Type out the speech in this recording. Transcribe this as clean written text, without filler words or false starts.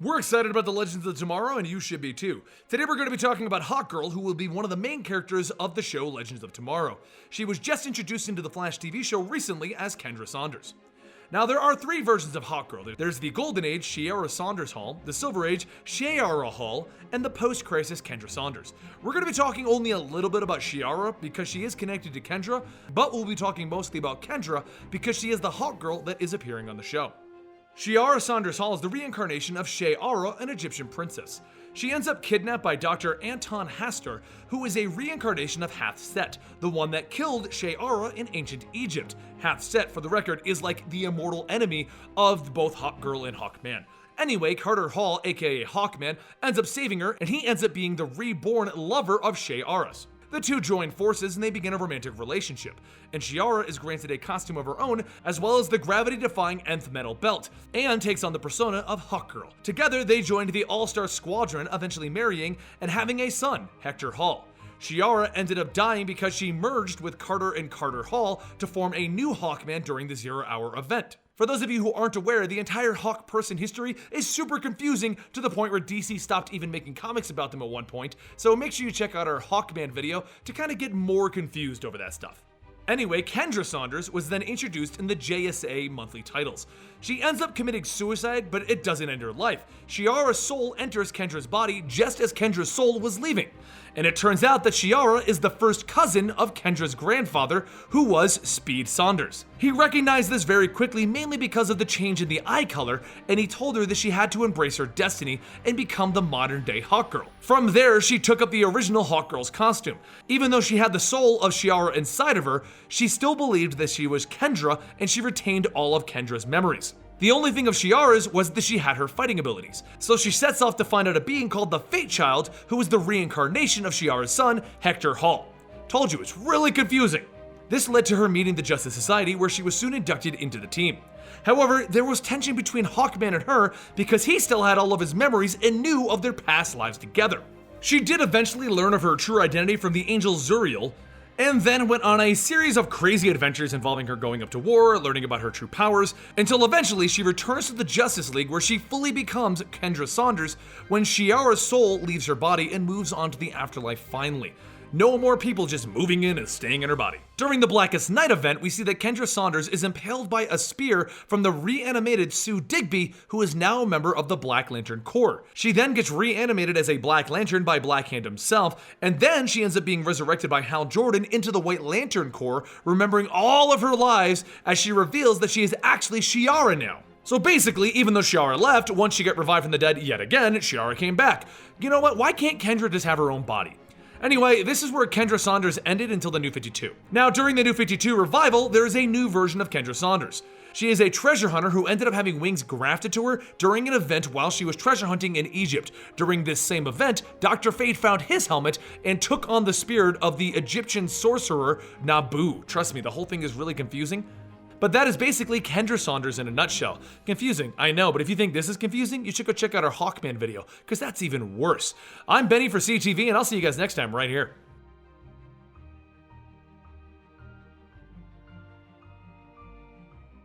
We're excited about the Legends of Tomorrow, and you should be too. Today we're going to be talking about Hawkgirl, who will be one of the main characters of the show Legends of Tomorrow. She was just introduced into the Flash TV show recently as Kendra Saunders. Now, there are three versions of Hawkgirl. There's the Golden Age Shiera Saunders Hall, the Silver Age Shiera Hall, and the Post-Crisis Kendra Saunders. We're going to be talking only a little bit about Shiera because she is connected to Kendra, but we'll be talking mostly about Kendra because she is the Hawkgirl that is appearing on the show. Shiera Saunders Hall is the reincarnation of Shiera, an Egyptian princess. She ends up kidnapped by Dr. Anton Hastur, who is a reincarnation of Hathset, the one that killed Shiera in ancient Egypt. Hathset, for the record, is like the immortal enemy of both Hawkgirl and Hawkman. Anyway, Carter Hall, aka Hawkman, ends up saving her, and he ends up being the reborn lover of Shiera's. The two join forces and they begin a romantic relationship, and Shiera is granted a costume of her own as well as the gravity-defying nth metal belt, and takes on the persona of Hawkgirl. Together, they joined the All-Star Squadron, eventually marrying and having a son, Hector Hall. Shiera ended up dying because she merged with Carter and Carter Hall to form a new Hawkman during the Zero Hour event. For those of you who aren't aware, the entire Hawk person history is super confusing to the point where DC stopped even making comics about them at one point, so make sure you check out our Hawkman video to kind of get more confused over that stuff. Anyway, Kendra Saunders was then introduced in the JSA monthly titles. She ends up committing suicide, but it doesn't end her life. Shiera's soul enters Kendra's body just as Kendra's soul was leaving. And it turns out that Shiera is the first cousin of Kendra's grandfather, who was Speed Saunders. He recognized this very quickly, mainly because of the change in the eye color, and he told her that she had to embrace her destiny and become the modern-day Hawkgirl. From there, she took up the original Hawkgirl's costume. Even though she had the soul of Shiera inside of her, she still believed that she was Kendra, and she retained all of Kendra's memories. The only thing of Shiera's was that she had her fighting abilities, so she sets off to find out a being called the Fate Child, who is the reincarnation of Shiera's son, Hector Hall. Told you, it's really confusing. This led to her meeting the Justice Society, where she was soon inducted into the team. However, there was tension between Hawkman and her because he still had all of his memories and knew of their past lives together. She did eventually learn of her true identity from the angel Zuriel, and then went on a series of crazy adventures involving her going up to war, learning about her true powers, until eventually she returns to the Justice League where she fully becomes Kendra Saunders when Shiera's soul leaves her body and moves on to the afterlife finally. No more people just moving in and staying in her body. During the Blackest Night event, we see that Kendra Saunders is impaled by a spear from the reanimated Sue Digby, who is now a member of the Black Lantern Corps. She then gets reanimated as a Black Lantern by Black Hand himself, and then she ends up being resurrected by Hal Jordan into the White Lantern Corps, remembering all of her lives as she reveals that she is actually Shiera now. So basically, even though Shiera left, once she got revived from the dead yet again, Shiera came back. You know what? Why can't Kendra just have her own body? Anyway, this is where Kendra Saunders ended until the New 52. Now, during the New 52 revival, there is a new version of Kendra Saunders. She is a treasure hunter who ended up having wings grafted to her during an event while she was treasure hunting in Egypt. During this same event, Dr. Fate found his helmet and took on the spirit of the Egyptian sorcerer Nabu. Trust me, the whole thing is really confusing. But that is basically Kendra Saunders in a nutshell. Confusing, I know, but if you think this is confusing, you should go check out our Hawkman video, because that's even worse. I'm Benny for CTV, and I'll see you guys next time right here.